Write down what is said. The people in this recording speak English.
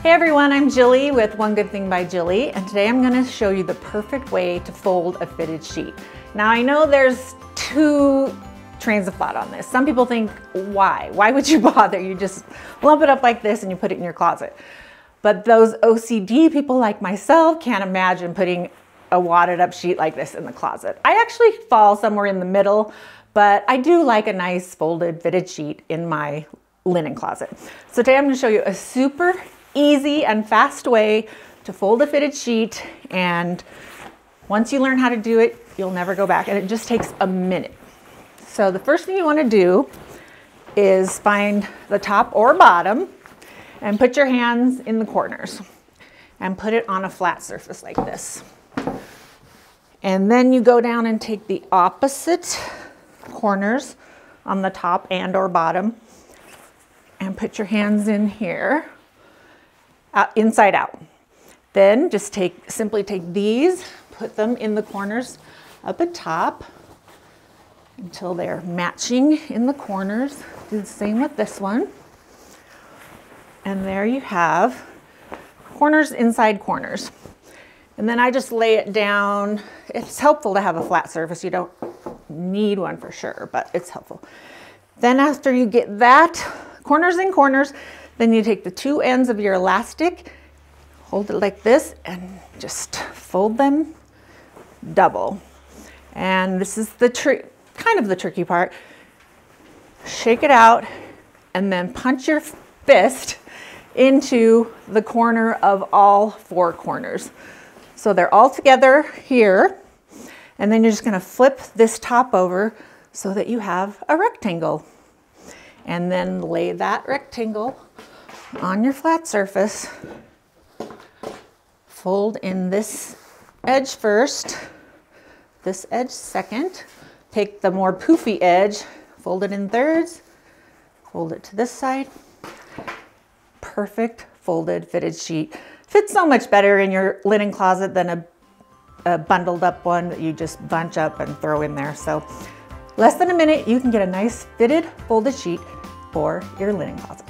Hey everyone, I'm Jilly with One Good Thing by Jilly, and today I'm going to show you the perfect way to fold a fitted sheet. Now I know there's two trains of thought on this. Some people think, why? Why would you bother? You just lump it up like this and you put it in your closet. But those OCD people like myself can't imagine putting a wadded up sheet like this in the closet. I actually fall somewhere in the middle, but I do like a nice folded fitted sheet in my linen closet. So today I'm going to show you a super easy and fast way to fold a fitted sheet, and once you learn how to do it, you'll never go back, and it just takes a minute. So the first thing you want to do is find the top or bottom and put your hands in the corners and put it on a flat surface like this. And then you go down and take the opposite corners on the top and or bottom and put your hands in here. Inside out. Then just simply take these, put them in the corners up at top until they're matching in the corners. Do the same with this one. And there you have corners inside corners. And then I just lay it down. It's helpful to have a flat surface. You don't need one for sure, but it's helpful. Then after you get that, corners in corners, then you take the two ends of your elastic, hold it like this, and just fold them double. And this is the kind of the tricky part. Shake it out and then punch your fist into the corner of all four corners. So they're all together here, and then you're just going to flip this top over so that you have a rectangle. And then lay that rectangle on your flat surface. Fold in this edge first, this edge second. Take the more poofy edge, fold it in thirds, fold it to this side. Perfect folded fitted sheet. Fits so much better in your linen closet than a bundled up one that you just bunch up and throw in there. So less than a minute, you can get a nice fitted folded sheet for your linen closet.